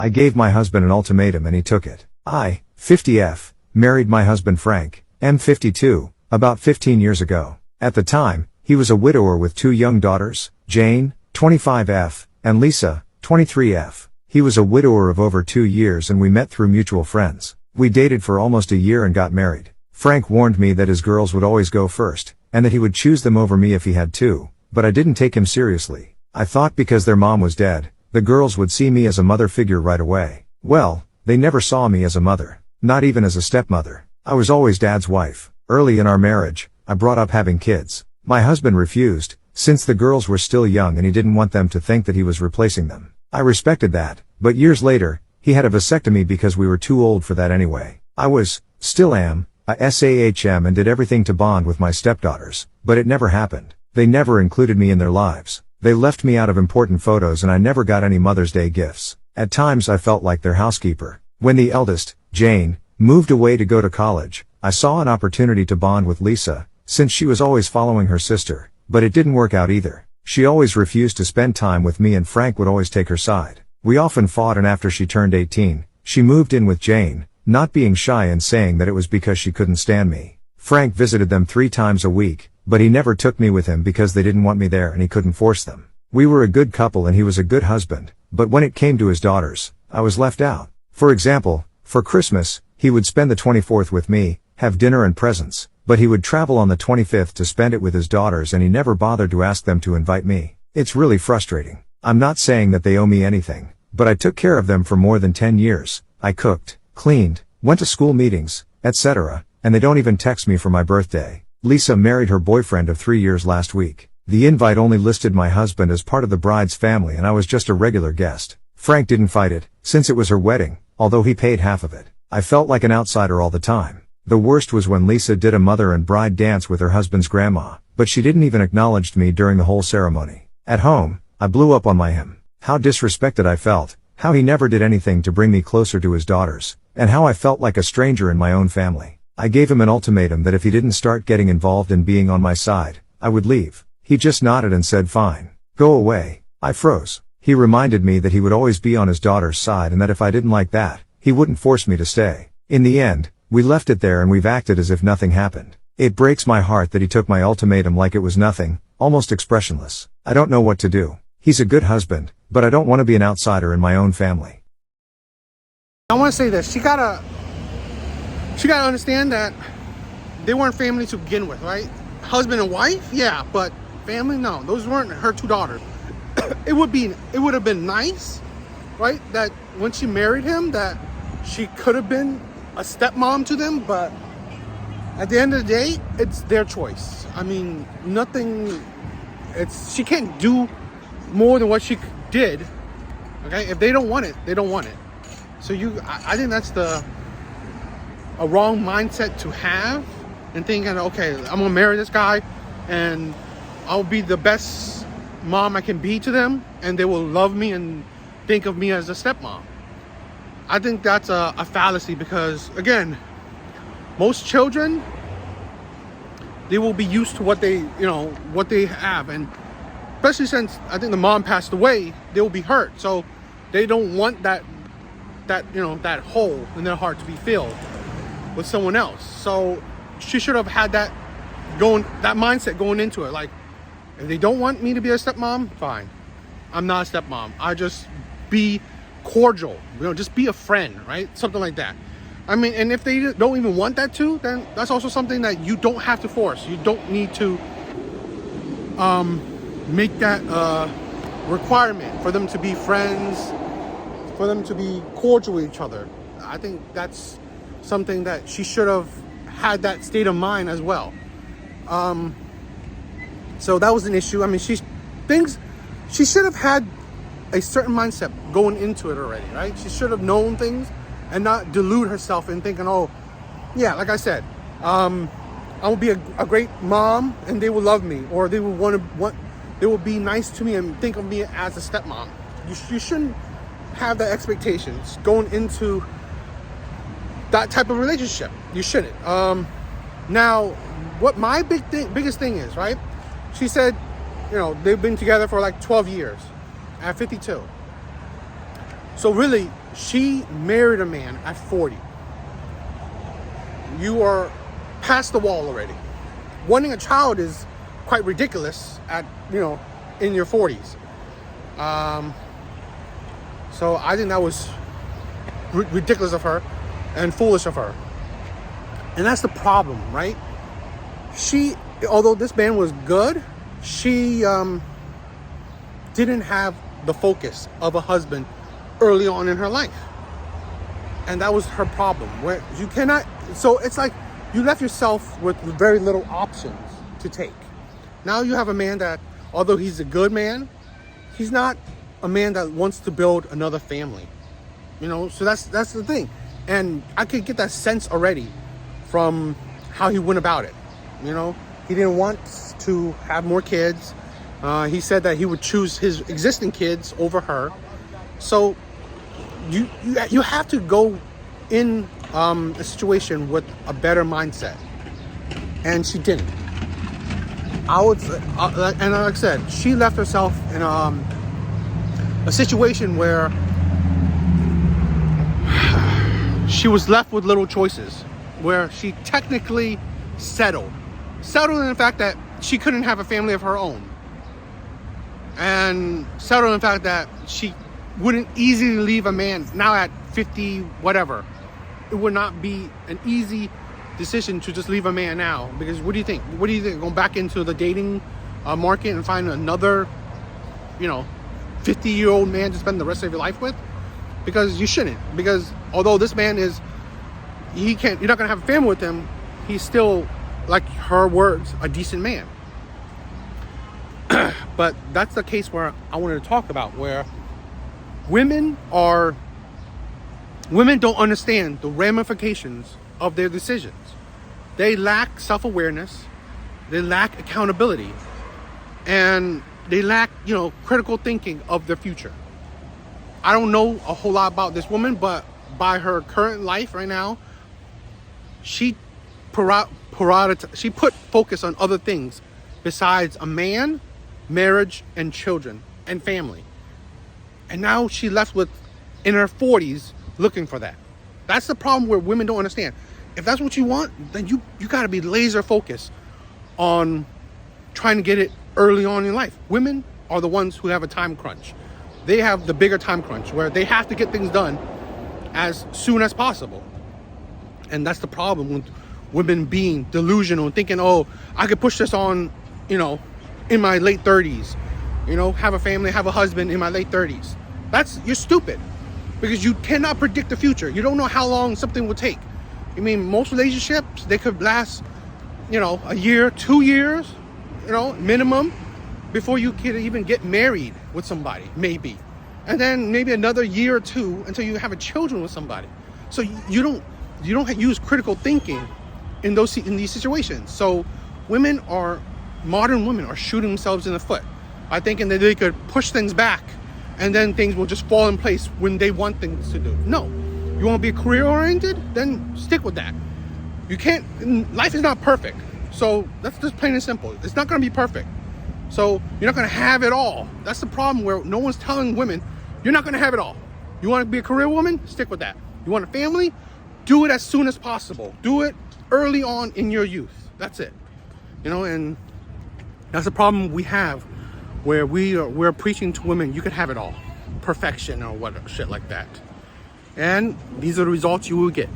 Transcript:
I gave my husband an ultimatum and he took it. I, 50F, married my husband Frank, M52, about 15 years ago. At the time, he was a widower with 2 young daughters, Jane, 25F, and Lisa, 23F. He was a widower of over 2 years and we met through mutual friends. We dated for almost a year and got married. Frank warned me that his girls would always go first, and that he would choose them over me if he had to, but I didn't take him seriously. I thought because their mom was dead, the girls would see me as a mother figure right away. Well, they never saw me as a mother. Not even as a stepmother. I was always Dad's wife. Early in our marriage, I brought up having kids. My husband refused, since the girls were still young and he didn't want them to think that he was replacing them. I respected that, but years later, he had a vasectomy because we were too old for that anyway. I was, still am, a SAHM and did everything to bond with my stepdaughters, but it never happened. They never included me in their lives. They left me out of important photos and I never got any Mother's Day gifts. At times I felt like their housekeeper. When the eldest, Jane, moved away to go to college, I saw an opportunity to bond with Lisa, since she was always following her sister, but it didn't work out either. She always refused to spend time with me and Frank would always take her side. We often fought and after she turned 18, she moved in with Jane, not being shy and saying that it was because she couldn't stand me. Frank visited them 3 times a week, but he never took me with him because they didn't want me there and he couldn't force them. We were a good couple and he was a good husband, but when it came to his daughters, I was left out. For example, for Christmas, he would spend the 24th with me, have dinner and presents, but he would travel on the 25th to spend it with his daughters and he never bothered to ask them to invite me. It's really frustrating. I'm not saying that they owe me anything, but I took care of them for more than 10 years. I cooked, cleaned, went to school meetings, etc., and they don't even text me for my birthday. Lisa married her boyfriend of 3 years last week. The invite only listed my husband as part of the bride's family and I was just a regular guest. Frank didn't fight it, since it was her wedding, although he paid half of it. I felt like an outsider all the time. The worst was when Lisa did a mother and bride dance with her husband's grandma, but she didn't even acknowledge me during the whole ceremony. At home, I blew up on my him. How disrespected I felt, how he never did anything to bring me closer to his daughters, and how I felt like a stranger in my own family. I gave him an ultimatum that if he didn't start getting involved and being on my side, I would leave. He just nodded and said fine. Go away. I froze. He reminded me that he would always be on his daughter's side and that if I didn't like that, he wouldn't force me to stay. In the end, we left it there and we've acted as if nothing happened. It breaks my heart that he took my ultimatum like it was nothing, almost expressionless. I don't know what to do. He's a good husband, but I don't want to be an outsider in my own family. I want to say this. She gotta understand that they weren't family to begin with, right? Husband and wife, yeah, but family, no. Those weren't her 2 daughters. It would have been nice, right? That when she married him, that she could have been a stepmom to them, but at the end of the day, it's their choice. I mean, she can't do more than what she did. Okay, if they don't want it, they don't want it. So I think that's a wrong mindset to have, and thinking, okay, I'm gonna marry this guy and I'll be the best mom I can be to them and they will love me and think of me as a stepmom. I think that's a fallacy because, again, most children, they will be used to what they have, and especially since I think the mom passed away, they will be hurt. So they don't want that hole in their heart to be filled with someone else. So she should have had that mindset going into it. Like, if they don't want me to be a stepmom, fine. I'm not a stepmom. I just be cordial, just be a friend, right? Something like that. I mean, and if they don't even want that too, then that's also something that you don't have to force. You don't need to make that requirement for them to be friends, for them to be cordial with each other. I think that's something that she should have had that state of mind as well. So that was an issue. I mean, she should have had a certain mindset going into it already, right? She should have known things and not delude herself in thinking, oh, yeah, like I said, I will be a great mom and they will love me, or they will they will be nice to me and think of me as a stepmom. You shouldn't have that expectations going into that type of relationship. You shouldn't. Now, what my biggest thing is, right? She said, they've been together for like 12 years at 52. So really, She married a man at 40. You are past the wall already. Wanting a child is quite ridiculous at, in your 40s. So I think that was ridiculous of her and foolish of her. And that's the problem, right? Although this man was good, she didn't have the focus of a husband early on in her life. And that was her problem. Where you cannot, so it's like you left yourself with very little options to take. Now you have a man that, although he's a good man, he's not a man that wants to build another family. So that's the thing. And I could get that sense already from how he went about it. He didn't want to have more kids. He said that he would choose his existing kids over her. So you have to go in a situation with a better mindset, and she didn't. And like I said, she left herself in a situation where she was left with little choices, where she technically settled in the fact that she couldn't have a family of her own, and settled in the fact that she wouldn't easily leave a man now at 50 whatever. It would not be an easy decision to just leave a man now, because what do you think going back into the dating market and find another 50-year-old man to spend the rest of your life with? Because you shouldn't. Because although this man you're not gonna have a family with him, he's still, like her words, a decent man. But that's the case where I wanted to talk about, where women don't understand the ramifications of their decisions. They lack self-awareness, they lack accountability, and they lack, critical thinking of their future. I don't know a whole lot about this woman, but by her current life right now, she put focus on other things besides a man, marriage, and children, and family. And now she left with, in her 40s, looking for that. That's the problem where women don't understand. If that's what you want, then you got to be laser focused on trying to get it early on in life. Women are the ones who have a time crunch. They have the bigger time crunch where they have to get things done as soon as possible. And that's the problem with women being delusional and thinking, oh, I could push this on, in my late 30s, have a family, have a husband in my late 30s. You're stupid, because you cannot predict the future. You don't know how long something will take. Most relationships, they could last, a year, 2 years, minimum, before you can even get married with somebody, maybe. And then maybe another year or two until you have a children with somebody. So you don't use critical thinking in these situations. So modern women are shooting themselves in the foot by thinking that they could push things back and then things will just fall in place when they want things to do. No. You want to be career oriented? Then stick with that. You can't, life is not perfect. So that's just plain and simple. It's not going to be perfect. So you're not going to have it all. That's the problem, where no one's telling women, you're not going to have it all. You want to be a career woman? Stick with that. You want a family? Do it as soon as possible. Do it early on in your youth. That's it. And that's the problem we have, where we're preaching to women, you can have it all. Perfection or what shit like that. And these are the results you will get.